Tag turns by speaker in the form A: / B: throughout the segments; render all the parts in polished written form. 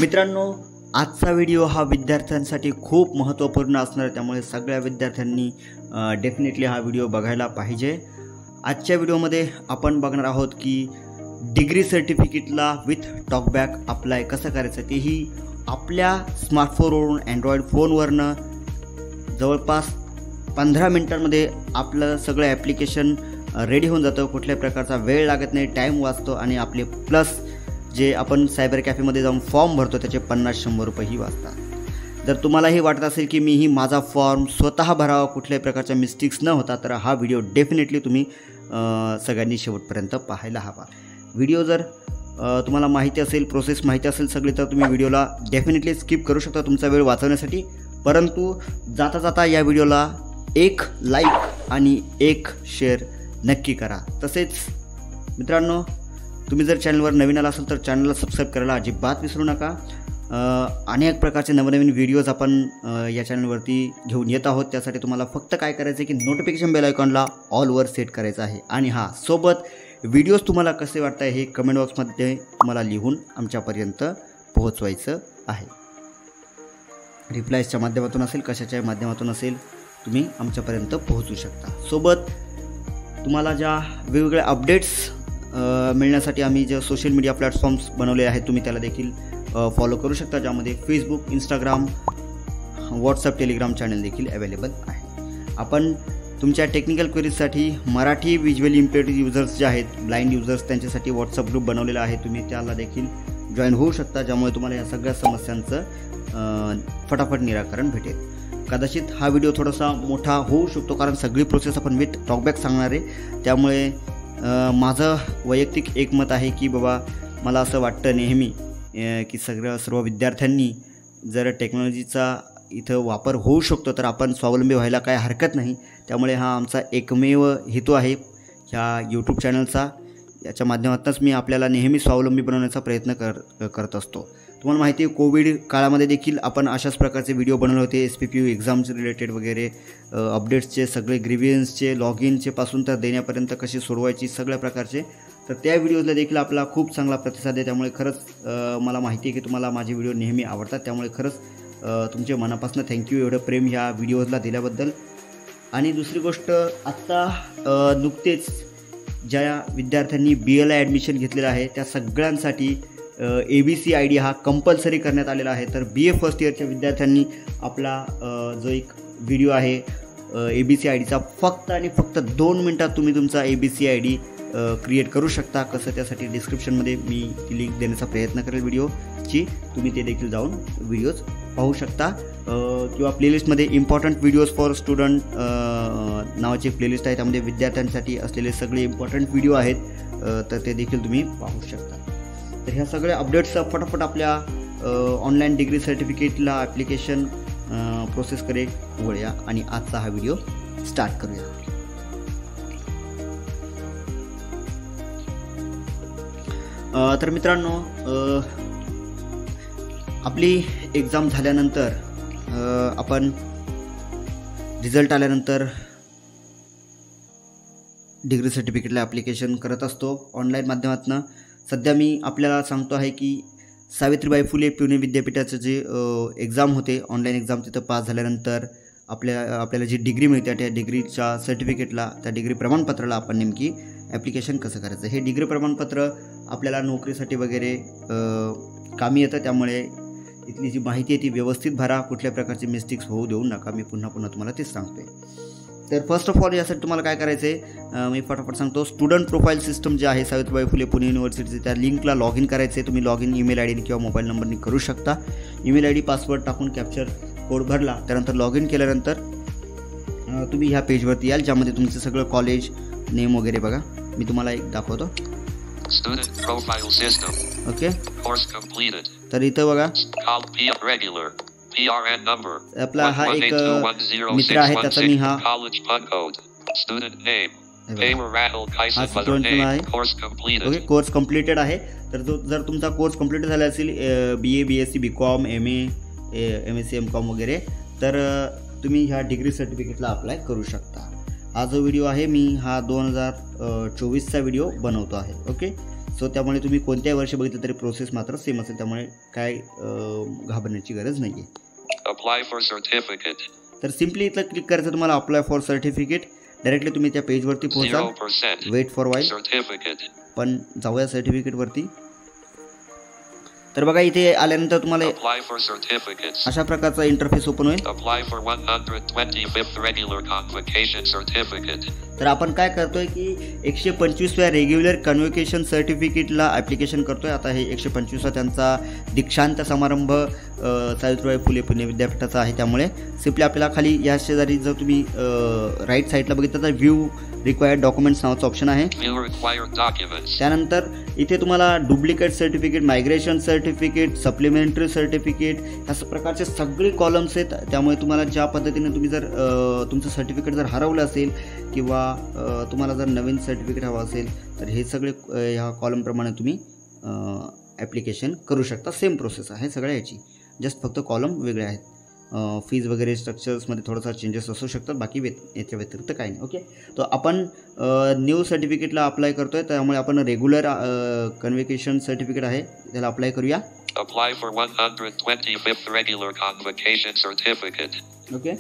A: मित्रांनो, आजचा व्हिडिओ हा विद्यार्थ्यांसाठी खूप महत्त्वपूर्ण असणार आहे, त्यामुळे सगळ्या विद्यार्थ्यांनी डेफिनेटली हा व्हिडिओ बघायला पाहिजे। आजच्या व्हिडिओमध्ये आपण बघणार आहोत की डिग्री सर्टिफिकेटला विथ टॉकबॅक अप्लाय कसं करायचं, तेही आपल्या स्मार्टफोनवरून अँड्रॉइड फोनवरनं जवळपास 15 मिनिटांमध्ये आपलं सगळं ॲप्लिकेशन रेडी होऊन जातं। कुठल्याही प्रकारचा वेळ लागत नाही, टाईम वाचतो आणि आपले प्लस जे आपण सायबर कॅफेमध्ये जाऊन फॉर्म भरतो त्याचे 50-100 रुपयेही वाचतात। जर तुम्हालाही वाटत असेल की मीही माझा फॉर्म स्वतः भरावा कुठल्याही प्रकारच्या मिस्टेक्स न होता, तर हा व्हिडिओ डेफिनेटली तुम्ही सगळ्यांनी शेवटपर्यंत पाहायला हवा। व्हिडिओ जर तुम्हाला माहिती असेल, प्रोसेस माहिती असेल सगळी, तर तुम्ही व्हिडिओला डेफिनेटली स्किप करू शकता तुमचा वेळ वाचवण्यासाठी। परंतु जाता जाता या व्हिडिओला एक लाईक आणि एक शेअर नक्की करा। तसेच मित्रांनो, तुम्ही जर चॅनलवर नवीन आला असाल तर चॅनलला सबस्क्राईब करायला अजिबात विसरू नका। अनेक प्रकारचे नवनवीन व्हिडिओज आपण या चॅनलवरती घेऊन येत आहोत। त्यासाठी तुम्हाला फक्त काय करायचं आहे की नोटिफिकेशन बेल आयकॉनला ऑलवर सेट करायचं आहे आणि हां, सोबत व्हिडिओज तुम्हाला कसे वाटत आहे हे कमेंट बॉक्समध्ये मला लिहून आमच्यापर्यंत पोहोचवायचं आहे। रिप्लायच्या माध्यमातून असेल, कशाच्या माध्यमातून असेल, तुम्ही आमच्यापर्यंत पोहोचू शकता। सोबत तुम्हाला ज्या वेगवेगळ्या अपडेट्स मिळण्यासाठी आम्ही जे सोशल मीडिया प्लॅटफॉर्म्स बनवले आहेत, तुम्ही त्याला देखील फॉलो करू शकता, ज्यामध्ये Facebook, Instagram, WhatsApp, Telegram channel देखील अवेलेबल आहे। आपण तुमच्या टेक्निकल क्वेरीजसाठी मराठी व्हिज्युअली इम्पेअर्ड युजर्स जे आहेत, ब्लाइंड युजर्स, त्यांच्यासाठी व्हॉट्सअप ग्रुप बनवलेला आहे, तुम्ही त्याला देखील जॉईन होऊ शकता, ज्यामुळे तुम्हाला या सगळ्या समस्यांचं फटाफट निराकरण भेटेल। कदाचित हा व्हिडिओ थोडासा मोठा होऊ शकतो, कारण सगळी प्रोसेस आपण विथ टॉकबॅक सांगणार आहे। त्यामुळे माझं वैयक्तिक एक मत आहे की बाबा, मला असं वाटतं नेहमी की सर्व विद्यार्थ्यांनी जर टेक्नॉलॉजीचा इथं वापर होऊ शकतो तर आपण स्वावलंबी व्हायला काय हरकत नाही। त्यामुळे हा आमचा एकमेव हेतू आहे ह्या यूट्यूब चॅनलचा। याच्या माध्यमातूनच मी आपल्याला नेहमी स्वावलंबी बनवण्याचा प्रयत्न करत असतो। तुम्हाला माहिती आहे, कोविड काळामध्ये देखील आपण अशाच प्रकारचे व्हिडिओ बनवले होते, SPPU एक्झामचे रिलेटेड वगैरे, अपडेट्सचे सगळे, ग्रीव्हियन्सचे, लॉग इनचे पासून तर देण्यापर्यंत कशी सोडवायची, सगळ्या प्रकारचे। तर त्या व्हिडिओला देखील आपला खूप चांगला प्रतिसाद आहे। त्यामुळे खरंच मला माहिती आहे की तुम्हाला माझे व्हिडिओ नेहमी आवडतात। त्यामुळे खरंच तुमच्या मनापासून थँक्यू, एवढं प्रेम ह्या व्हिडिओजला दिल्याबद्दल। आणि दुसरी गोष्ट, आत्ता नुकतेच ज्या विद्यार्थ्यांनी BA ला ॲडमिशन घेतलेलं आहे त्या सगळ्यांसाठी ABC ID हा कंपल्सरी करण्यात आलेला आहे। तर BA फर्स्ट इयरच्या विद्यार्थ्यांनी आपला जो एक व्हिडिओ आहे ABC IDचा, फक्त आणि फक्त 2 मिनटात तुम्ही तुमचा ABC ID क्रिएट करू शकता। कसं, त्यासाठी डिस्क्रिप्शनमध्ये मी ती लिंक देण्याचा प्रयत्न करेल व्हिडिओची, तुम्ही ते देखील जाऊन व्हिडिओज पाहू शकता। किंवा प्लेलिस्टमध्ये इम्पॉर्टंट व्हिडिओज फॉर स्टुडंट नावाची प्लेलिस्ट आहे, त्यामध्ये विद्यार्थ्यांसाठी असलेले सगळे इम्पॉर्टंट व्हिडिओ आहेत, तर ते देखील तुम्ही पाहू शकता। तर ह्या सगळ्या अपडेट्सचा फटाफट आपल्या ऑनलाईन डिग्री सर्टिफिकेटला ॲप्लिकेशन प्रोसेसकडे वळूया आणि आजचा हा व्हिडिओ स्टार्ट करूया। तर मित्रांनो, आपली एक्झाम झाल्यानंतर आपण रिझल्ट आल्यानंतर डिग्री सर्टिफिकेटला ॲप्लिकेशन करत असतो ऑनलाईन माध्यमातून। सध्या मी आपल्याला सांगतो आहे की सावित्रीबाई फुले पुणे विद्यापीठाचं जे एक्झाम होते, ऑनलाईन एक्झाम, तिथं पास झाल्यानंतर आपल्याला जी डिग्री मिळते, त्या डिग्रीच्या सर्टिफिकेटला, त्या डिग्री प्रमाणपत्राला आपण नेमकी ॲप्लिकेशन कसं करायचं, हे डिग्री प्रमाणपत्र आपल्याला नोकरीसाठी वगैरे कामी येतं। त्यामुळे इथली जी माहिती आहे ती व्यवस्थित भरा, कुठल्या प्रकारचे मिस्टेक्स होऊ देऊ नका। मी पुन्हा तुम्हाला तेच सांगतोय। तर फर्स्ट ऑफ ऑल यासाठी तुम्हाला काय करायचं आहे, मी फटाफट सांगतो। स्टुडंट प्रोफाईल सिस्टम जे आहे सावित्रीबाई फुले पुणे युनिव्हर्सिटीचे, त्या लिंकला लॉग इन करायचं आहे। तुम्ही लॉग इन ईमेल ID किंवा मोबाईल नंबरनी करू शकता। ईमेल ID, पासवर्ड टाकून कॅप्चर कोड भरला, त्यानंतर लॉग इन केल्यानंतर तुम्ही ह्या पेजवरती याल, ज्यामध्ये तुमचं सगळं कॉलेज नेम वगैरे बघा। मी तुम्हाला एक दाखवतो।
B: Student profile system.
A: Okay,
B: Course completed.
A: तर इथं बघा,
B: Regular. PRN number.
A: आपला हा एक मित्र आहे, त्याचा मी हा
B: college pun code. Student name.
A: हा स्टुडंट आहे। ओके, कोर्स कम्प्लिटेड आहे। तर जर तुमचा कोर्स कम्प्लीट झाला असेल, BA, BSc, BCom, MA, MSc, MCom वगैरे, तर तुम्ही ह्या डिग्री सर्टिफिकेटला अप्लाय करू शकता। हा जो व्हिडिओ आहे, मी हा 2024चा व्हिडिओ बनवतो आहे। ओके, सो त्यामुळे तुम्ही कोणत्याही वर्षी बघितलं तरी प्रोसेस मात्र सेम असेल, त्यामुळे काय घाबरण्याची गरज नाही आहे.
B: Apply for certificate.
A: तर सिम्पली इथं क्लिक करायचं तुम्हाला अप्लाय फॉर सर्टिफिकेट. डायरेक्टली तुम्ही त्या पेजवरती पोहोचाल.
B: 0%
A: वेट फॉर वाईल.
B: certificate.
A: पण जाऊया सर्टिफिकेटवरती. तर बघा इथे आल्यानंतर तुम्हाला
B: Apply for certificates.
A: अशा प्रकारचा इंटरफेस ओपन होईल.
B: Apply for 125th regular convocation certificate.
A: तर आपण काय करतोय की 125व्या रेग्युलर कन्व्होकेशन सर्टिफिकेटला ॲप्लिकेशन करतोय. आता हे 125वा त्यांचा दीक्षांत समारंभ सावित्रीबाई फुले पुणे विद्यापीठाचा आहे, त्यामुळे सिम्पली आपल्याला खाली या शेजारी जर तुम्ही राईट साईडला बघितलं तर व्ह्यू रिक्वायर्ड डॉक्युमेंट्स नावाचं ऑप्शन आहे.
B: View required documents.
A: त्यानंतर इथे तुम्हाला duplicate certificate, migration certificate, supplementary certificate अशा प्रकारचे सगळे कॉलम्स आहेत. त्यामुळे तुम्हाला ज्या पद्धतीने तुम्ही जर तुमचं सर्टिफिकेट जर हरवलं असेल किंवा तुम्हाला जर नवीन सर्टिफिकेट हवं असेल तर हे सगळे ह्या कॉलमप्रमाणे तुम्ही ॲप्लिकेशन करू शकता. सेम प्रोसेस आहे सगळ्या ह्याची, जस्ट फक्त कॉलम वेगळे आहेत. फीज वगैरे स्ट्रक्चर्समध्ये थोडासा चेंजेस असू शकतात, बाकी याच्या व्यतिरिक्त काही नाही. ओके, तर आपण न्यू सर्टिफिकेटला अप्लाय करतो आहे, त्यामुळे आपण रेग्युलर कन्व्होकेशन सर्टिफिकेट आहे त्याला अप्लाय करूया.
B: Apply for 125th regular convocation certificate.
A: Okay,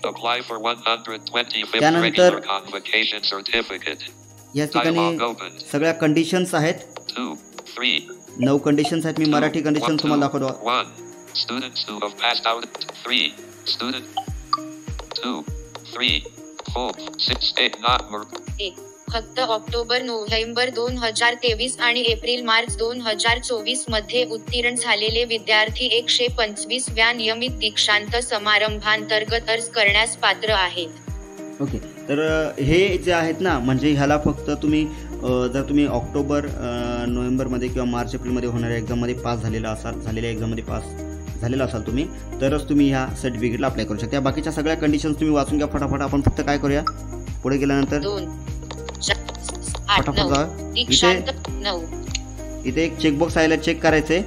B: Apply for 125th
A: त्यानंतर
B: regular convocation certificate.
A: या ठिकाणी
B: Dialog open.
A: सगळ्या कंडिशन्स आहेत.
B: 2, 3.
A: 9 कंडिशन्स आहेत. मी मराठी कंडिशन तुम्हाला दाखवतो.
B: 1. Students who have passed out. 3. Student. 2, 3, 4, 6, 8, not.
C: 1. फक्त ऑक्टोबर नोव्हेंबर 2023 आणि एप्रिल मार्च 2024 मध्ये उत्तीर्ण झालेले विद्यार्थी 125व्या नियमित दीक्षांत समारंभांतर्गत अर्ज करण्यास पात्र आहेत.
A: ओके, तर हे जे आहेत ना, म्हणजे ह्याला फक्त तुम्ही जर तुम्ही ऑक्टोबर नोव्हेंबरमध्ये किंवा मार्च एप्रिलमध्ये होणाऱ्या एक्झाममध्ये पास झालेल्या एक्झाममध्ये पास झालेला असाल तुम्ही, तरच तुम्ही ह्या सर्टिफिकेटला अप्लाय करू शकता. बाकीच्या सगळ्या कंडिशन्स तुम्ही वाचून घ्या फटाफट. आपण फक्त काय करूया, पुढे गेल्यानंतर फटाफट जा. इथे एक चेकबॉक्स आहे, चेक करायचे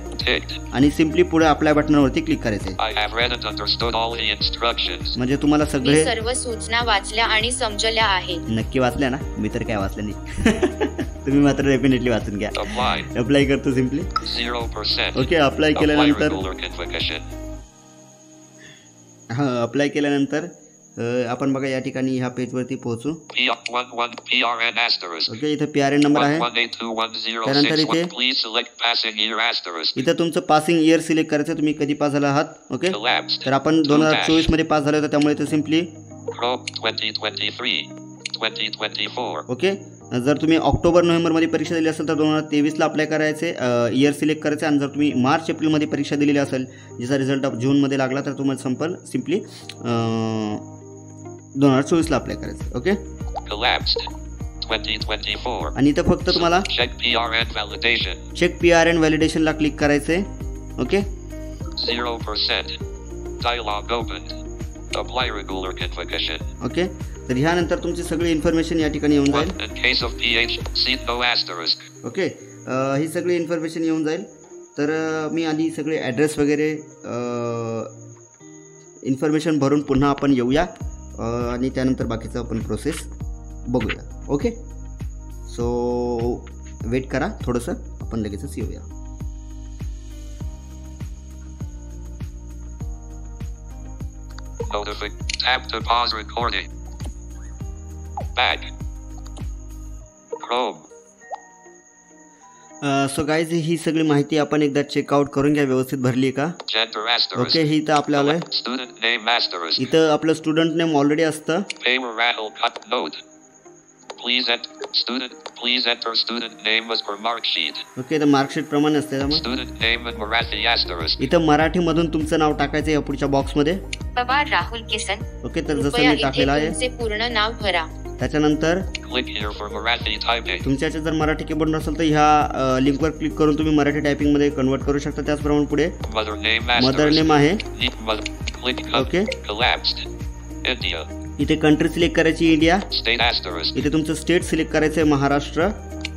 A: आणि सिम्पली पुढे अप्लाय बटनावरती क्लिक करायचे. म्हणजे तुम्हाला सगळे
C: सर्व सूचना वाचल्या आणि समजल्या आहेत.
A: नक्की वाचल्या ना? मी तर काय वाचलं नाही. तुम्ही मात्र डेफिनेटली वाचून घ्या. अप्लाय करतो सिम्पली.
B: 0%.
A: ओके, अप्लाय केल्यानंतर अप्लाय केल्यानंतर आपण बघा या ठिकाणी ह्या पेजवरती पोहोचू. ओके, इथे PRN नंबर आहे. त्यानंतर इथे तुमचं पासिंग इयर सिलेक्ट करायचं, तुम्ही कधी पास झाला आहात. ओके, तर आपण 2024 मध्ये पास झालो होतो, त्यामुळे इथे सिम्पली
B: 2024.
A: ओके. जर तुम्ही ऑक्टोबर नोव्हेंबरमध्ये परीक्षा दिली असेल तर 2023ला अप्लाय करायचे, इयर सिलेक्ट करायचे. आणि जर तुम्ही मार्च एप्रिलमध्ये परीक्षा दिलेली असेल, जिचा रिझल्ट जूनमध्ये लागला, तर तुम्हाला सिम्पली 2024ला अप्लाय करायचं. ओके, आणि इथं फक्त तुम्हाला चेक PRN व्हॅलिडेशनला क्लिक करायचे. Okay,
B: 0%. Dialog opened. Apply regular convocation.
A: Okay, तर ह्यानंतर तुमची सगळी इन्फॉर्मेशन या ठिकाणी येऊन जाईल.
B: In case of PH, see no asterisk.
A: Okay, ही सगळी इन्फॉर्मेशन येऊन जाईल. तर मी आधी सगळे ॲड्रेस वगैरे इन्फॉर्मेशन भरून पुन्हा आपण येऊया आणि त्यानंतर बाकीचं आपण प्रोसेस बघूया. ओके, सो वेट करा थोडंसं, आपण लगेचच येऊया.
B: Tap to pause recording. Back. Chrome.
A: So guys, ही सगळी माहिती आपण एकदा चेकआउट करून घ्या, व्यवस्थित भरली का?
B: Gender asterisk.
A: ओके, ही इथं आपल्याला
B: Student name asterisk.
A: इथं आपलं स्टुडंट नेम ऑलरेडी असतं.
B: Paper rattle cut note. Please enter student name as per mark sheet.
A: Okay, तर मार्कशीट प्रमाणे असते. त्यामुळे
B: Student name in Marathi asterisk.
A: इथं मराठीमधून तुमचं नाव टाकायचं या पुढच्या बॉक्समध्ये.
C: पवार राहुल किसन.
A: ओके, तर जसं मी टाकलेलं आहे
C: तुमचे पूर्ण नाव भरा.
A: त्याच्यानंतर
B: Click here for Marathi typing.
A: तुमच्याकडे जर मराठी कीबोर्ड नसेल तर ह्या लिंकवर क्लिक करून तुम्ही मराठी टायपिंगमध्ये कन्वर्ट करू शकता. त्याचप्रमाणे पुढे
B: Mother name
A: mother
B: asterisk.
A: Name आहे.
B: Click
A: Okay.
B: collapsed. India.
A: इथे कंट्री सिलेक्ट करायची, इंडिया.
B: State asterisk.
A: इथे तुमचं स्टेट सिलेक्ट करायचं आहे, महाराष्ट्र.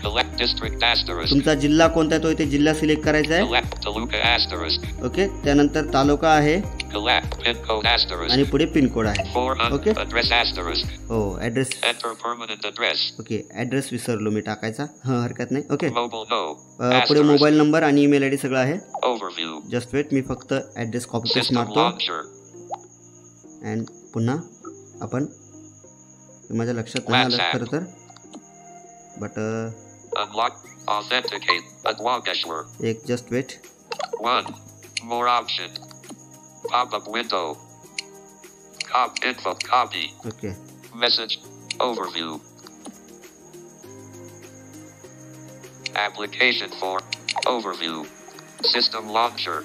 B: Collect district asterisk.
A: तुमचा जिल्हा कोणता आहे तो इथे जिल्हा सिलेक्ट करायचा आहे.
B: Collect Taluka asterisk.
A: ओके, त्यानंतर तालुका आहे.
B: collapse. Pin code asterisk.
A: आणि पुढे पिन कोड आहे.
B: 400
A: ओके.
B: address asterisk.
A: हो address.
B: Enter permanent address.
A: Okay address विसरलो मी टाकायचा. हरकत नाही. ओके.
B: Mobile no.
A: पुढे
B: Asterisk.
A: मोबाईल नंबर आणि ईमेल आय डी सगळं आहे.
B: Overview.
A: जस्ट वेट, मी फक्त ॲड्रेस कॉपी पेस्ट
B: System
A: मारतो
B: launcher.
A: अँड पुन्हा आपण, माझ्या लक्षात नाही आलं खरं तर, बट
B: Unlock. Authenticate. Adwageshwar.
A: एक just wait.
B: 1. More option. Pop-up window. Info. Copy.
A: Okay.
B: Message. Overview. Application for. Overview. System launcher.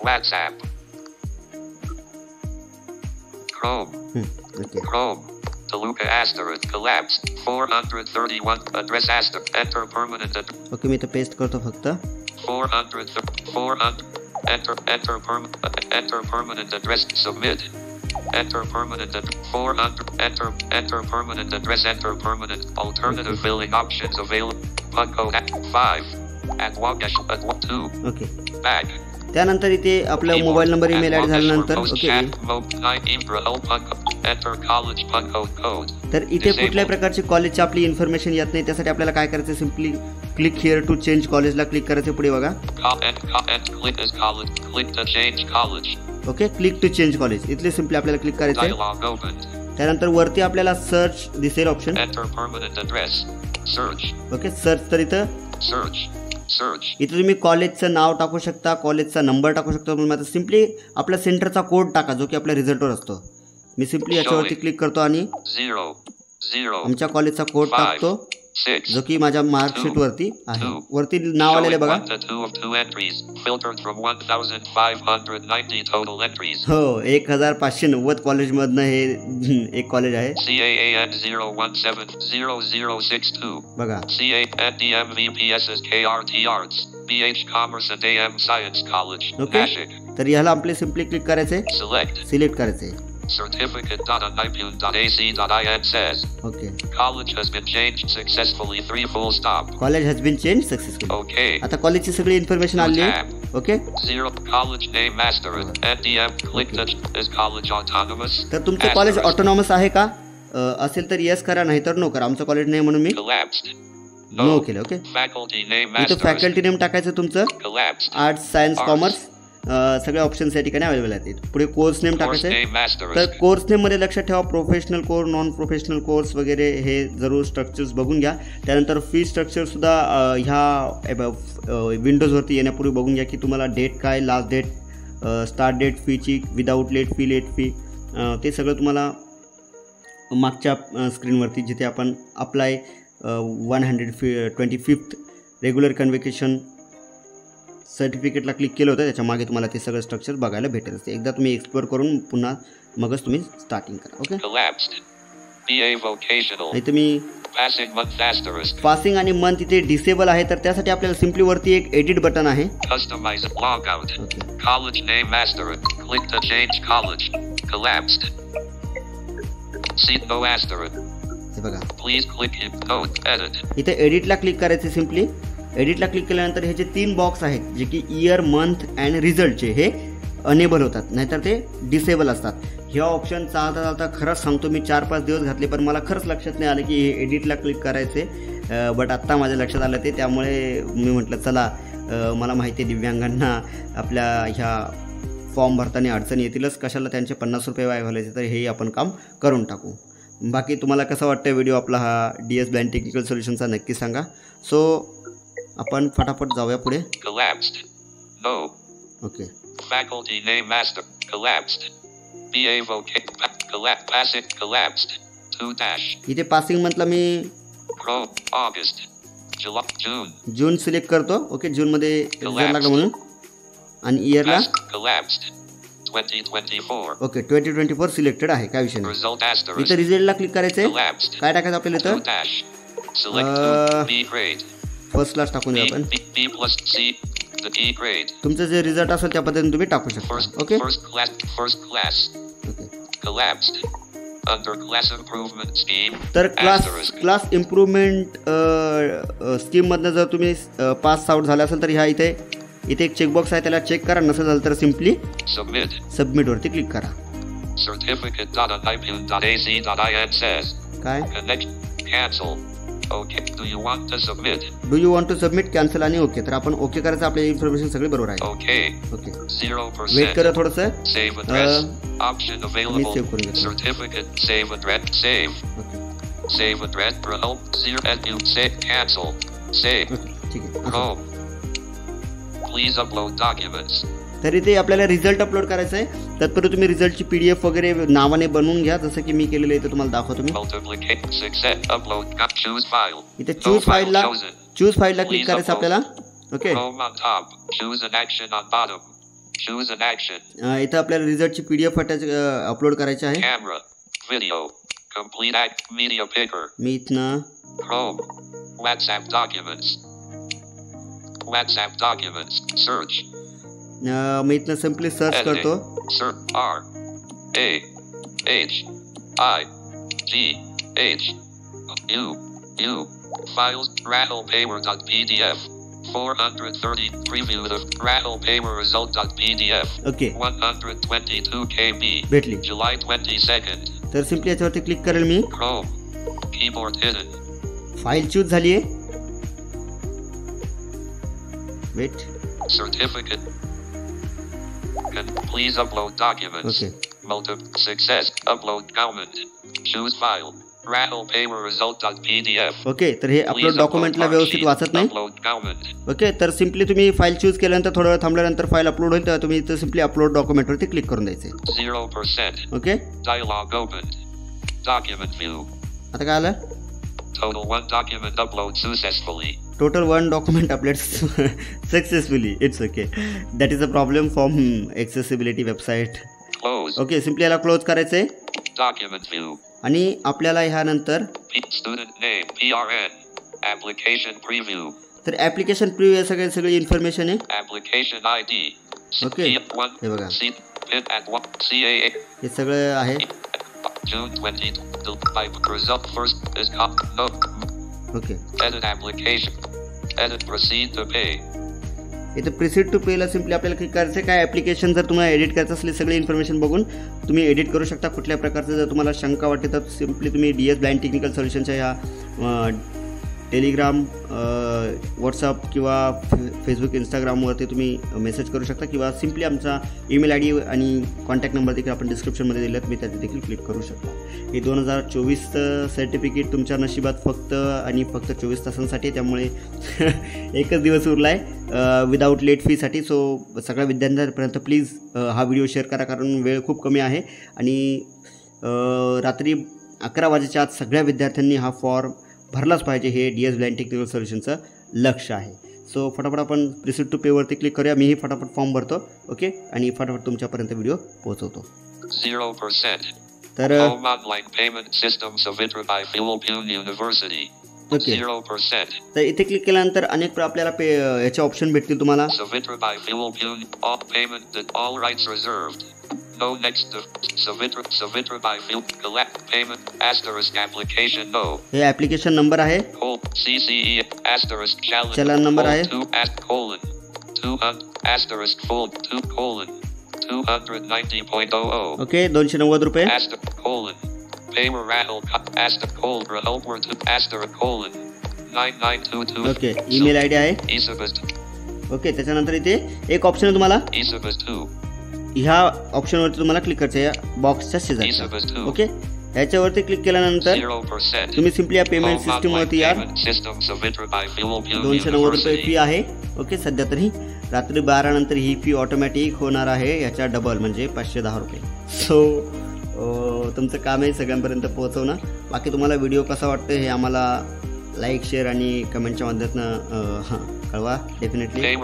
B: WhatsApp. Chrome.
A: Okay.
B: Chrome. Toluca asterisk collapsed. 431 address asterisk. Enter permanent
A: okay, मी तर paste करतो फक्त.
B: 400 enter permanent address. Submit. Enter permanent 400 enter permanent address. Enter permanent alternative billing options available. Punko 5 at Wagesh at 2.
A: Okay.
B: Back.
A: त्यानंतर इथे आपला mobile number email I D झाल्यानंतर okay. तर इथे कुठल्याही प्रकारची कॉलेजची आपली इन्फॉर्मेशन येत नाही. त्यासाठी आपल्याला काय करायचं, simply click here to change कॉलेजला क्लिक करायचं. पुढे बघा. Okay, click to change college इथले सिम्पली आपल्याला क्लिक करायचं आहे. त्यानंतर वरती आपल्याला सर्च दिसेल ऑप्शन. Okay, search. तर इथं तुम्ही कॉलेजचं नाव टाकू शकता, कॉलेजचा नंबर टाकू शकता. म्हणून आता सिम्पली आपल्या सेंटरचा कोड टाका जो की आपल्या रिझल्टवर असतो. मी सिम्पली याच्यावरती क्लिक करतो आणि आमच्या कॉलेजचा कोड टाकतो जो की माझ्या मार्कशीटवरती आहे. वरती नाव आलेले बघा. हो, 1590 कॉलेजमधनं हे एक कॉलेज आहे बघा. ओके, तर ह्याला आपले सिम्पली क्लिक करायचे, सिलेक्ट करायचे.
B: Certificate.ipud.ac.in says.
A: Okay.
B: College has been changed successfully. 3 full stop.
A: College has been changed successfully.
B: Okay.
A: आता कॉलेजची सगळी इन्फॉर्मेशन आली आहे. Okay.
B: 0 college name asterisk. NDM click touch is college autonomous.
A: तर तुमचं कॉलेज ऑटोनॉमस आहे का? असेल तर येस करा, नाही तर नो करा. आमचं कॉलेज नाही म्हणून मी नो केलं. ओके.
B: Faculty name
A: इथं फॅकल्टी नेम टाकायचं तुमचं. आर्ट्स, सायन्स, कॉमर्स सगळे ऑप्शन्स या ठिकाणी अवेलेबल आहेत. पुढे कोर्स नेम टाकायचं आहे. तर कोर्स नेममध्ये लक्षात ठेवा, professional course, non professional course वगैरे हे जरूर स्ट्रक्चर्स बघून घ्या. त्यानंतर फी स्ट्रक्चरसुद्धा ह्या विंडोजवरती येण्यापूर्वी बघून घ्या की तुम्हाला डेट काय, लास्ट डेट, स्टार्ट डेट, फीची, without late fee, late fee, ते सगळं तुम्हाला मागच्या स्क्रीनवरती जिथे आपण अप्लाय 125th रेग्युलर कन्व्होकेशन सर्टिफिकेटला क्लिक केलं होतं, त्याच्या मागे तुम्हाला ते सगळं स्ट्रक्चर बघायला भेटेल. एकदा तुम्ही एक्सप्लोर करून पुन्हा मगच तुम्ही स्टार्टिंग करा. ओके. आणि तुम्ही पासिंग आणि मंथ इथे डिसेबल आहे, तर त्यासाठी आपल्याला सिम्पली वरती एक एडिट बटन आहे. बघा, इथे एडिटला क्लिक करायचे. सिम्पली एडिटला क्लिक केल्यानंतर हे जे 3 बॉक्स आहेत जे की इयर, मंथ अँड रिझल्टचे, हे अनेबल होतात, नाहीतर ते डिसेबल असतात. ह्या ऑप्शन चालता चालता खरंच सांगतो मी 4-5 दिवस घातले, पण मला खरंच लक्षात नाही आलं की हे एडिटला क्लिक करायचे. बट आत्ता माझ्या लक्षात आलं ते, त्यामुळे मी म्हटलं चला, मला माहिती आहे दिव्यांगांना आपल्या ह्या फॉर्म भरताना अडचणी येतीलच, कशाला त्यांचे 50 रुपये वाया घालायचे, तर हे आपण काम करून टाकू. बाकी तुम्हाला कसा वाटतं व्हिडिओ आपला हा DS ब्लाइंड टेक्निकल सोल्युशनचा, नक्की सांगा. सो आपण फटाफट जाऊया पुढे. Okay.
B: Faculty name master collapsed. BA vocate passing collapsed. 2-
A: इथे पासिंग मंथला मी
B: August, July, June.
A: जून सिलेक्ट करतो. ओके, जून मध्ये रिझल्ट लागला म्हणून. आणि इयरला
B: collapsed 2024.
A: ओके, 2024 सिलेक्टेड आहे, काय विषय नाही. इथे रिझल्टला क्लिक करायचं आहे. काय टाकायचं आपल्याला इथं? फर्स्ट क्लास टाकून द्या आपण. तुमचं जे रिझल्ट असेल त्या पद्धतीने तुम्ही टाकू शकता. ओके. तर क्लास इम्प्रूव्हमेंट स्कीममधनं जर तुम्ही पास आउट झाला असेल तर ह्या इथे इथे एक चेकबॉक्स आहे, त्याला चेक करा. नसेल झालं तर सिम्पली
B: Submit.
A: सबमिटवरती क्लिक करा.
B: Certificate.ip.ac.in says
A: काय
B: connect. Cancel. Okay. Do you want to submit?
A: Do you want to submit, cancel आणि ओके. तर आपण ओके करायचं. आपली इन्फॉर्मेशन सगळी बरोबर आहे.
B: Okay.
A: ओके
B: 0%.
A: वेट करा थोडंसं.
B: Save address. Option
A: मी
B: available.
A: सेव्ह करून घेतो.
B: Certificate. Save address. Save.
A: Okay
B: Save address. Help. 0 and you save. Cancel. Save.
A: Okay ठीक आहे. असं.
B: Home. Please upload documents.
A: तर इथे आपल्याला रिझल्ट अपलोड करायचा आहे. तत्पूर्वी तुम्ही रिझल्टची PDF वगैरे नावाने बनवून घ्या, जसं की मी केलेलं आहे. इथे तुम्हाला दाखवतो मी.
B: Multiplicate. Success. Upload. Choose file.
A: इथे
B: No
A: चूज
B: file
A: फाईलला
B: chosen.
A: क्लिक करायचं आपल्याला. Okay
B: Home on top. Choose an action on bottom. Choose an action.
A: इथं आपल्याला रिझल्टची PDF अपलोड करायची आहे.
B: Camera. Video. Complete act. Media picker.
A: मी इथनं
B: Chrome. WhatsApp documents. WhatsApp documents. Search.
A: मी इथनं simply search करतो.
B: Search. R. A. H. I. G. H. U. U. Files. Rattlepaper.pdf. 430. Preview the Rattlepaper result.pdf.
A: Okay
B: 122 KB.
A: भेटली.
B: July 22nd.
A: तर simply याच्यावरती click करेल मी.
B: Chrome. Keyboard hidden.
A: File choose झाली आहे. Wait.
B: Certificate. Please upload documents.
A: Okay
B: Success. Upload comment. Choose file. Rattlepaper result.pdf.
A: Okay तर हे upload
B: Please
A: डॉक्युमेंटला
B: upload
A: व्यवस्थित
B: worksheet.
A: वाचत नाही.
B: Upload comment.
A: ओके तर सिम्पली तुम्ही फाईल चूज केल्यानंतर थोडा वेळ थांबल्यानंतर फाईल अपलोड होईल, तेव्हा तुम्ही इथं सिम्पली अपलोड डॉक्युमेंटवरती क्लिक करून द्यायचे.
B: 0%.
A: Okay
B: Dialog opened. Document view.
A: आता काय आलं.
B: Total 1 document upload successfully.
A: Total 1 document upload successfully. It's okay. That is a problem from accessibility website.
B: Close.
A: Okay simply याला क्लोज करायचं आहे.
B: Document view.
A: आणि आपल्याला ह्यानंतर
B: Student name. PRN. Application preview.
A: तर ॲप्लिकेशन प्रिव्ह्यू सगळी इन्फॉर्मेशन आहे.
B: Application ID.
A: Okay.
B: P1.
A: हे बघा
B: C. PIN at 1. CAA.
A: हे सगळं आहे.
B: June 20. Type result first is no.
A: Okay
B: Edit application. Edit proceed to pay.
A: इथे प्रिसीड टू पेला सिम्पली आपल्याला क्लिक करायचं आहे. काय ॲप्लिकेशन जर तुम्हाला एडिट करायचं असले सगळी इन्फॉर्मेशन बघून तुम्ही एडिट करू शकता. कुठल्या प्रकारचं जर तुम्हाला शंका वाटते तर सिम्पली तुम्ही DS ब्लाइंड टेक्निकल सोल्युशनच्या ह्या टेलिग्राम, व्हॉट्सअप किंवा फेसबुक, इंस्टाग्रामवरती तुम्ही मेसेज करू शकता किंवा सिम्पली आमचा ईमेल ID आणि कॉन्टॅक्ट नंबर देखील आपण डिस्क्रिप्शनमध्ये दिलं, तुम्ही त्यात देखील क्लिक करू शकता. हे 2024चं सर्टिफिकेट तुमच्या नशिबात फक्त आणि फक्त 24 तासांसाठी, त्यामुळे एकच दिवस उरला आहे विदाऊट लेट फीसाठी. सो सगळ्या विद्यार्थ्यांपर्यंत प्लीज हा व्हिडिओ शेअर करा, कारण वेळ खूप कमी आहे आणि रात्री 11 वाजेच्या आत सगळ्या विद्यार्थ्यांनी हा फॉर्म भरलाच पाहिजे. हे DS ब्लाइंड टेक्निकल सोल्युशनचं लक्ष आहे. सो फटाफट आपण प्रिसीड टू पेवरती क्लिक करूया. मीही फटाफट फॉर्म भरतो. ओके आणि फटाफट तुमच्यापर्यंत व्हिडिओ पोहोचवतो.
B: 0%.
A: तर
B: Home online payment system Savitra by Philippine University.
A: Okay
B: 0%.
A: तर इथे क्लिक केल्यानंतर अनेक आपल्याला याचे ऑप्शन भेटतील तुम्हाला.
B: Savitra by Philippine. All payment that all rights reserved. No next to Savitra by Phil. Collect payment. Asterisk application no.
A: हे application number आहे.
B: CCE asterisk challenge.
A: चलन नंबर आहे.
B: 2 colon 200 asterisk fold 2 colon 290.00.
A: Okay 290 रुपये.
B: Asterisk colon. Payment rattle asterisk colon helper to asterisk colon 9922.
A: Okay email ID आहे.
B: Isabist.
A: Okay त्याच्यानंतर इथे एक option आहे तुम्हाला.
B: Isabist 2.
A: ह्या ऑप्शनवरती तुम्हाला क्लिक करायचं आहे, या बॉक्सच्या शेजारी.
B: Isabist 2.
A: ओके ह्याच्यावरती क्लिक केल्यानंतर
B: 0%.
A: तुम्ही सिम्पली या पेमेंट सिस्टीमवरती या. 290 रुपये फी आहे. ओके सध्या तरी रात्री 12 नंतर ही फी ऑटोमॅटिक होणार आहे याच्या डबल म्हणजे 510 रुपये. सो तुमचं काम आहे सगळ्यांपर्यंत पोहोचवणं. बाकी तुम्हाला व्हिडिओ कसा वाटतो हे आम्हाला लाईक, शेअर आणि कमेंटच्या माध्यमातून कळवा definitely.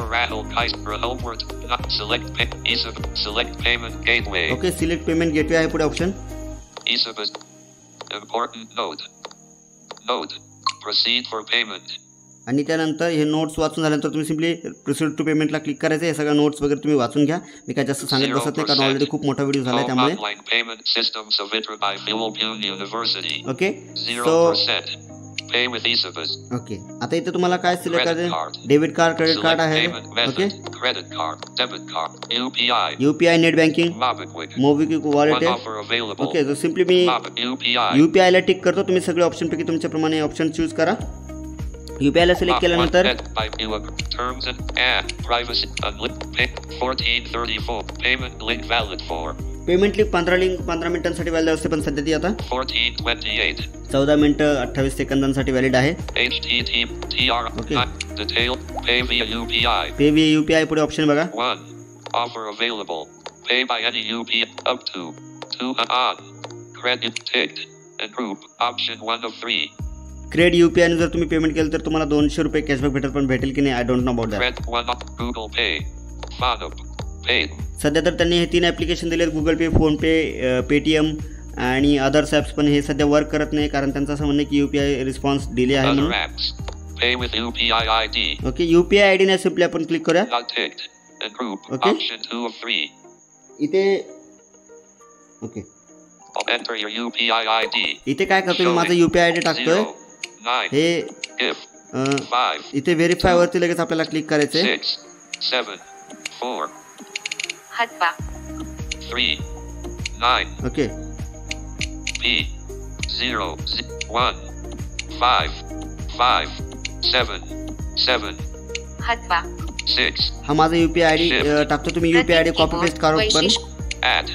A: Okay select payment gateway आहे पुढे ऑप्शन. आणि त्यानंतर हे नोट्स वाचून झाल्यानंतर तुम्ही सिम्पली प्रोसीड टू पेमेंटला क्लिक करायचं. हे सगळ्या नोट्स वगैरे तुम्ही वाचून घ्या. मी काय जास्त सांगत बसत नाही कारण ऑलरेडी खूप मोठा व्हिडिओ झाला आहे त्यामुळे. Okay so
B: Pay with EasyBiz.
A: Okay, आता इथे तुम्हाला काय सिलेक्ट
B: Credit
A: करायचं?
B: card.
A: Debit card, credit card
B: Select
A: आहे.
B: payment
A: okay,
B: method. Credit card. Debit card. UPI.
A: UPI, net banking,
B: Mobiquick.
A: MobiKwik wallet
B: One
A: आहे.
B: offer available.
A: ओके, तर simply मी
B: UPI.
A: UPI ला tick करतो. तुम्ही सगळे ऑप्शनपैकी तुमच्याप्रमाणे ऑप्शन चूज करा. UPI ला select केल्यानंतर
B: Terms and privacy. Unlimited. 1434. Payment link valid for.
A: Payment link 15 मिनिटांसाठी व्हॅलिड असते, पण सध्या ती आता
B: 1428.
A: 14 मिनिटं 28 सेकंदांसाठी व्हॅलिड आहे.
B: HTTPR.
A: Okay.
B: Detail. Pay via UPI.
A: पे व्ही UPI पुढे ऑप्शन बघा.
B: 1. Offer available. Pay by any UPI up to 2 on. Credit ticked. And group. Option 1 of 3.
A: क्रेड UPI ने जर तुम्ही पेमेंट केलं तर तुम्हाला 200 रुपये कॅशबॅक भेटेल, पण भेटेल की नाही I don't know about that.
B: Credit 1 of Google Pay. FONUP. Pay.
A: सध्या तर त्यांनी हे 3 ॲप्लिकेशन दिले आहेत, गुगल पे, फोनपे, पेटीएम आणि अदर्स ॲप्स, पण हे सध्या वर्क करत नाही कारण त्यांचं असं म्हणणं आहे की UPI रिस्पॉन्स डिले आहे
B: Other
A: म्हणून.
B: apps. Pay with UPI ID.
A: Okay, UPI ID ने सिम्पली आपण क्लिक करूया.
B: Not ticked. And group.
A: Okay.
B: Option 2 of 3.
A: इथे okay,
B: Enter your UPI ID.
A: इथे काय करतो मी, माझं UPI ID टाकतोय.
B: 0, 9,
A: हे
B: if, 5,
A: इथे व्हेरीफाय वरती लगेच आपल्याला क्लिक करायचं आहे.
B: 6, 7, 4,
C: हटवा
B: 3, 9,
A: ओके,
B: B, 0, 1, 5, 5, 7, 7,
C: हटवा
B: 6,
A: हा माझा UPI ID टाकतो. तुम्ही UPI ID कॉपी पेस्ट करा पण
B: add,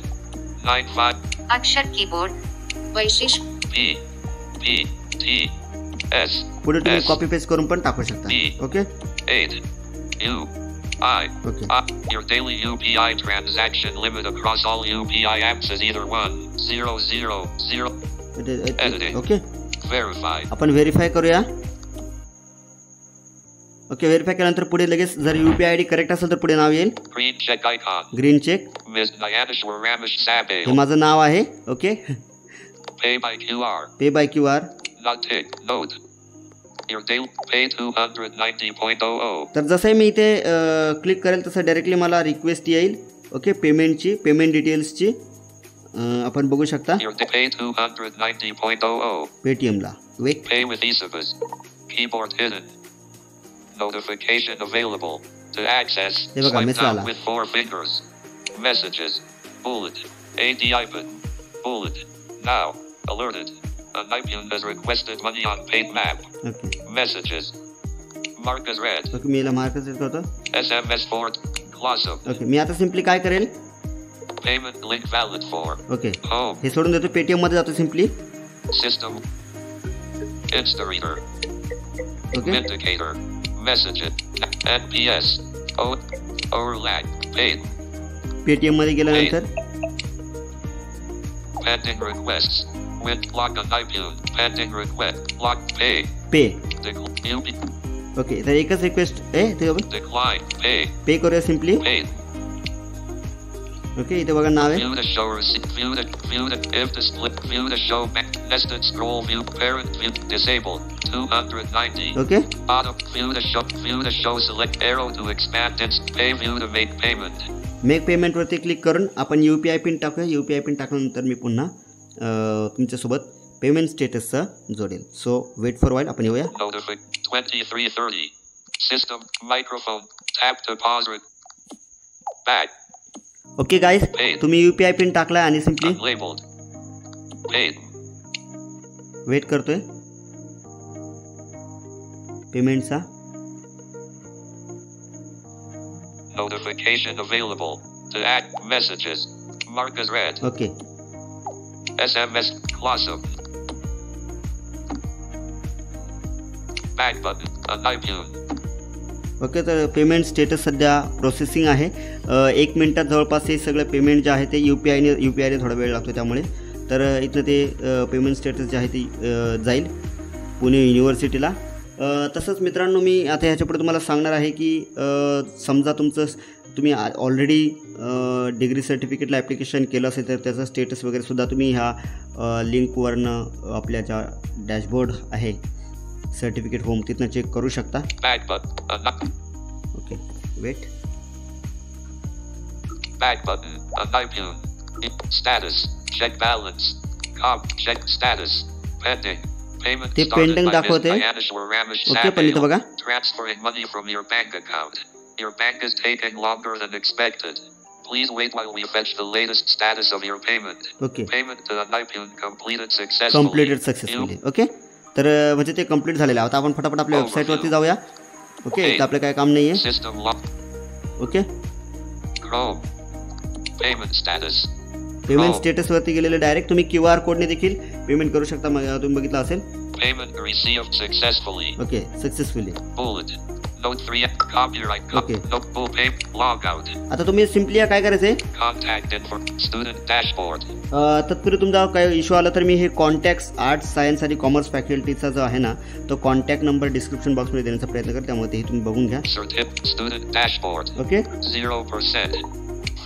B: 9, 5,
C: अक्षर कीबोर्ड वैशिष्ट्य
B: P, P, T, S,
A: पुढे तुम्ही
B: S,
A: कॉपी पेस्ट करून पण टाकू शकता.
B: B.
A: Okay
B: 8, U, I.
A: Okay,
B: Your daily UPI transaction limit across all UPI apps is either 1, 0, 0, 0. Editing.
A: Okay,
B: Verify.
A: आपण व्हेरीफाय करूया. ओके, व्हेरीफाय केल्यानंतर पुढे लगेच जर UPI ID करेक्ट असेल तर पुढे नाव येईल,
B: Green check icon.
A: Green check.
B: Ms. Nyaneshwar Ramesh
A: हे
B: Sabale.
A: माझं नाव आहे. Okay,
B: Pay by QR.
A: Pay by QR.
B: Not tick. Note. Your daily pay 290.00.
A: तर जसंही मी इथे क्लिक करेल तसं डायरेक्टली मला रिक्वेस्ट येईल. ओके, पेमेंटची, पेमेंट डिटेल्सची आपण बघू शकता.
B: Your pay 290.00.
A: पेटीएमला. Wait,
B: Pay with EasyBiz. Keyboard hidden. Notification available. To access,
A: हे बघा,
B: swipe
A: message
B: down
A: आला.
B: with 4 fingers. Messages. Bullet. ADI button. Bullet. Now. Alerted. A Nipun has requested money on paid map.
A: Okay,
B: Messages. Mark as read.
A: Okay, मी याला मार्कच करतो.
B: SMS for Closeup.
A: Okay, मी आता simply काय करेल,
B: Payment link valid for.
A: Okay,
B: Home.
A: हे सोडून देतो. पेटीएम मध्ये जातो simply.
B: System. Instareader.
A: Okay,
B: Indicator. Messages. NPS. Overlag. Paid.
A: Paytm मध्ये गेल्यानंतर
B: Pending requests. With lock on Nipun. Pending request. Lock pay.
A: Pay.
B: UP.
A: Okay, तर एकच रिक्वेस्ट आहे ते बघा,
B: Decline. Pay.
A: पे करूया सिम्पली.
B: Paid.
A: ओके, इथे बघा नाव आहे.
B: View the show receipt. View the if the split. View the show. Nested scroll view. Parent view. Disabled. 290.
A: Okay,
B: Auto. View the show. View the show. Select arrow to expand its pay view to make payment.
A: Make पेमेंटवरती click करून आपण UPI pin टाकूया. UPI pin टाकल्यानंतर मी पुन्हा तुमच्यासोबत payment स्टेटसचं जोडेल. So wait for while. आपण येऊया.
B: Notific 2330. System. Microphone. Tap to pause. Back.
A: Okay guys, तुम्ही UPI पिन टाकला आणि सिम्पली
B: Unlabeled. Paid.
A: वेट करतोय पेमेंटचा.
B: Notification available. To add messages. Mark as read.
A: Okay,
B: SMS. Closeup. Back button. Nipun.
A: Okay, तर payment status सध्या processing आहे. 1 मिनिटात जवळपास हे सगळं पेमेंट जे आहे ते UPI थोडा वेळ लागतो, त्यामुळे तर इथं ते पेमेंट स्टेटस जे आहे ते जाईल पुणे युनिव्हर्सिटीला. तसंच मित्रांनो, मी आता ह्याच्यापुढे तुम्हाला सांगणार आहे की समजा तुम्ही ऑलरेडी डिग्री सर्टिफिकेटला ॲप्लिकेशन केलं असेल तर त्याचं स्टेटस वगैरे सुद्धा तुम्ही ह्या लिंकवरनं आपल्या ज्या डॅशबोर्ड आहे सर्टिफिकेट होम तिथनं चेक करू शकता.
B: Back button.
A: Okay, wait.
B: Back button. Nipun. Status. Check balance. Check status. Pending. Payment
A: ते
B: started
A: पेंडिंग
B: by Ms.
A: दाखवते.
B: Gyaneshwar Ramesh
A: ओके, पण इथं
B: Savale.
A: बघा
B: Transferring money from your bank account. Your bank is taking longer than expected. Please wait while we fetch the latest status of your payment.
A: Okay,
B: Payment to Anipun completed successfully.
A: Completed successfully. Okay, तर म्हणजे ते complete झालेलं आहे. आता आपण फटाफट आपल्या वेबसाईटवरती जाऊया. ओके, इथं आपलं काय काम नाही आहे.
B: System lock.
A: Okay,
B: Chrome. Payment status.
A: Payment स्टेटसवरती गेलेले डायरेक्ट तुम्ही QR कोडने देखील पेमेंट करू शकता. तुम्ही बघितलं असेल.
B: Payment received successfully.
A: Okay, successfully.
B: Bullet. Note 3. Copyright.
A: Okay.
B: Note bull pay. Log out.
A: आता तुम्ही सिम्पली काय करायचंय,
B: Contact info. Student dashboard.
A: तत्पूर्वी तुमचा काय इश्यू आला तर मी हे कॉन्टॅक्ट्स आर्ट्स सायन्स आणि कॉमर्स फॅकल्टीचा जो आहे ना तो कॉन्टॅक्ट नंबर डिस्क्रिप्शन बॉक्समध्ये देण्याचा प्रयत्न कर. त्यामुळे तेही तुम्ही बघून घ्या.
B: Student dashboard.
A: Okay,
B: 0%.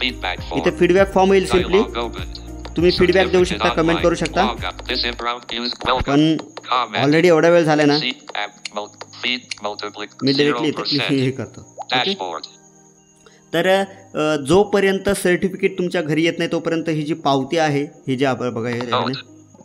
B: Feedback form.
A: इथे फीडबॅक फॉर्म येईल. Simply
B: Dialog opened.
A: तुम्ही फीडबॅक देऊ शकता, कमेंट करू शकता.
B: Log out. This inbound use. Welcome.
A: पण
B: Comment.
A: ऑलरेडी एवढा वेळ झाला ना,
B: See app. Feed multiplic.
A: मी डायरेक्टली इथे
B: 0%.
A: हे करतो. Okay,
B: Dashboard.
A: तर जोपर्यंत सर्टिफिकेट तुमच्या घरी येत नाही तोपर्यंत ही जी पावती आहे ही जी आपण बघा हे
B: Note.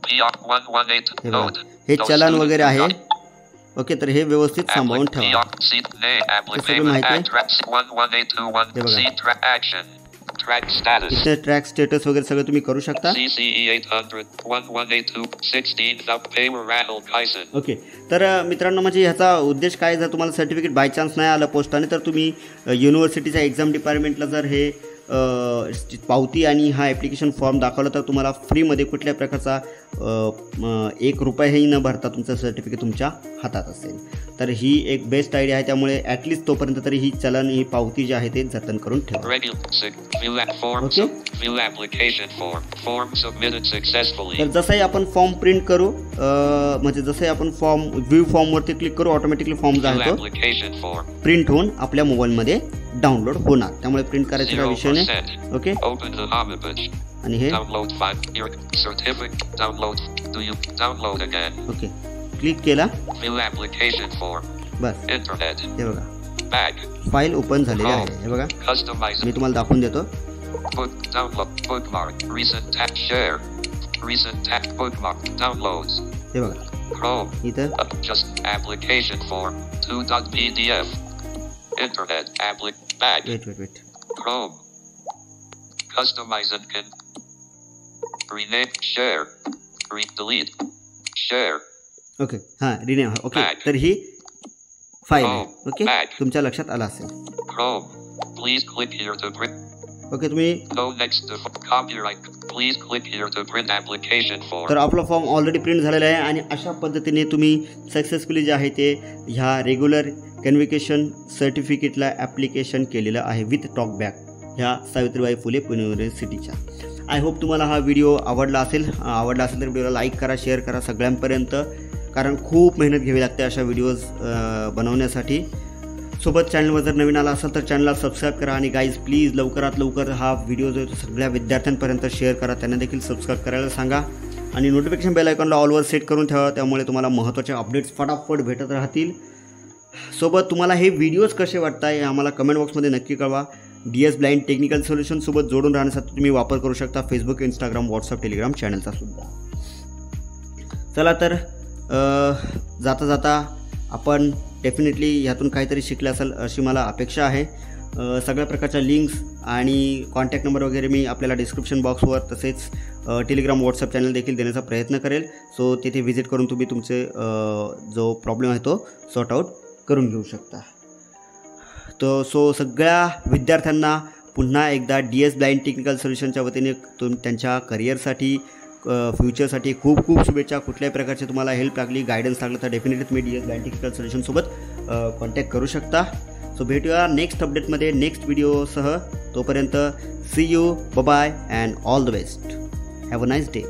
B: PR118.
A: हे बघा,
B: Note.
A: हे
B: No
A: चलन
B: student
A: वगैरे आहे.
B: dot-
A: ओके, तर हे व्यवस्थित सांभाळून ठेवा.
B: Seat name. Applicant
A: सगळी
B: payment.
A: माहिती आहे.
B: Add tracks 11821.
A: हे बघा.
B: See track action. Track status.
A: इथे ट्रॅक स्टेटस वगैरे सगळं तुम्ही करू शकता.
B: CCE 800 1182 16th Pamer Rahul Kaisen.
A: Okay, तर मित्रांनो म्हणजे ह्याचा उद्देश काय, जर तुम्हाला सर्टिफिकेट बाय चान्स नाही आलं पोस्टाने तर तुम्ही युनिव्हर्सिटीच्या एक्झाम डिपार्टमेंटला जर हे पावती आणि हा ॲप्लिकेशन फॉर्म दाखवला तर तुम्हाला फ्रीमध्ये कुठल्या प्रकारचा 1 रुपयाही न भरता तुमचं सर्टिफिकेट तुमच्या हातात असेल. तर ही एक बेस्ट आयडिया आहे. त्यामुळे ॲटलिस्ट तोपर्यंत तरी ही चलन ही पावती जी आहे ते जतन करून ठेवा.
B: View application form. Form submitted successfully.
A: तर जसंही आपण फॉर्म प्रिंट करू म्हणजे जसंही आपण फॉर्म व्ह्यू फॉर्मवरती क्लिक करू ऑटोमॅटिकली फॉर्म जो
B: View
A: आहे तो
B: application form.
A: प्रिंट होऊन आपल्या मोबाईलमध्ये डाउनलोड होणार. त्यामुळे प्रिंट करायचा काय विषय नाही.
B: 0%.
A: Okay,
B: Open the homepage.
A: आणि हे
B: Download file. Your certificate. Download. Do you download again?
A: Okay click केला.
B: View application form.
A: बस
B: Internet.
A: हे बघा
B: Back.
A: फाईल ओपन झालेली आहे. हे बघा
B: Customize.
A: मी तुम्हाला दाखवून देतो.
B: Download. Bookmark. Recent tab. Share. Recent tab. Bookmark. Downloads.
A: हे बघा
B: Chrome.
A: इथं
B: Just application form. 2.pdf. Internet. Back.
A: Wait
B: Chrome. Customize and can. Rename. Share. Delete. Share.
A: Okay हां रिनेम. Okay,
B: Back.
A: तर ही फाईल आहे.
B: Oh,
A: okay,
B: back.
A: तुमच्या लक्षात आलं असेल.
B: Chrome. Please click here to print.
A: Okay, तुम्ही
B: No next to copyright. Please click here to print application form.
A: तर आपला फॉर्म ऑलरेडी प्रिंट झालेला आहे आणि अशा पद्धतीने तुम्ही सक्सेसफुली जे आहे ते ह्या रेग्युलर कन्व्होकेशन सर्टिफिकेटला ॲप्लिकेशन केलेलं आहे विथ टॉकबॅक ह्या सावित्रीबाई फुले पुणे युनिव्हर्सिटीच्या. आय होप तुम्हाला हा व्हिडिओ आवडला असेल तर व्हिडिओला लाईक करा, शेअर करा सगळ्यांपर्यंत, कारण खूप मेहनत घ्यावी लागते अशा व्हिडिओज बनवण्यासाठी. सोबत चॅनलवर जर नवीन आला असेल तर चॅनलला सबस्क्राईब करा आणि गाईज प्लीज लवकरात लवकर हा व्हिडिओ जो सगळ्या विद्यार्थ्यांपर्यंत शेअर करा, त्यांना देखील सबस्क्राईब करायला सांगा आणि नोटिफिकेशन बेल आयकॉनला ऑलवर सेट करून ठेवा. त्यामुळे तुम्हाला महत्त्वाचे अपडेट्स फटाफट भेटत राहतील. सोबत तुम्हाला हे व्हिडिओज कसे वाटत आहे आम्हाला कमेंट बॉक्समध्ये नक्की कळवा. DS ब्लाइंड टेक्निकल सोल्युशनसोबत जोडून राहण्यासाठी तुम्ही वापर करू शकता फेसबुक, इंस्टाग्राम, व्हॉट्सअप, टेलिग्राम चॅनलचा सुद्धा. चला तर जाता जाता आपण डेफिनेटली ह्यातून काहीतरी शिकले असेल अशी मला अपेक्षा आहे. सगळ्या प्रकारच्या लिंक्स आणि कॉन्टॅक्ट नंबर वगैरे मी आपल्याला डिस्क्रिप्शन बॉक्सवर तसेच टेलिग्राम, व्हॉट्सअप चॅनल देखील देण्याचा प्रयत्न करेल. सो तिथे व्हिजिट करून तुम्ही तुमचे जो प्रॉब्लेम आहे तो सॉर्ट आऊट करून घेऊ शकता. सो सगळ्या विद्यार्थ्यांना पुन्हा एकदा DS ब्लाइंड टेक्निकल सोल्युशनच्या वतीने त्यांच्या करिअरसाठी फ्युचरसाठी खूप खूप शुभेच्छा. कुठल्याही प्रकारचे तुम्हाला हेल्प लागली, गायडन्स लागलं तर डेफिनेटली तुम्ही DS ब्लाइंड टेक्निकल सोल्युशनसोबत कॉन्टॅक्ट करू शकता. सो भेटूया नेक्स्ट अपडेटमध्ये नेक्स्ट व्हिडिओसह. तोपर्यंत see you, bye and all the best. Have a nice day.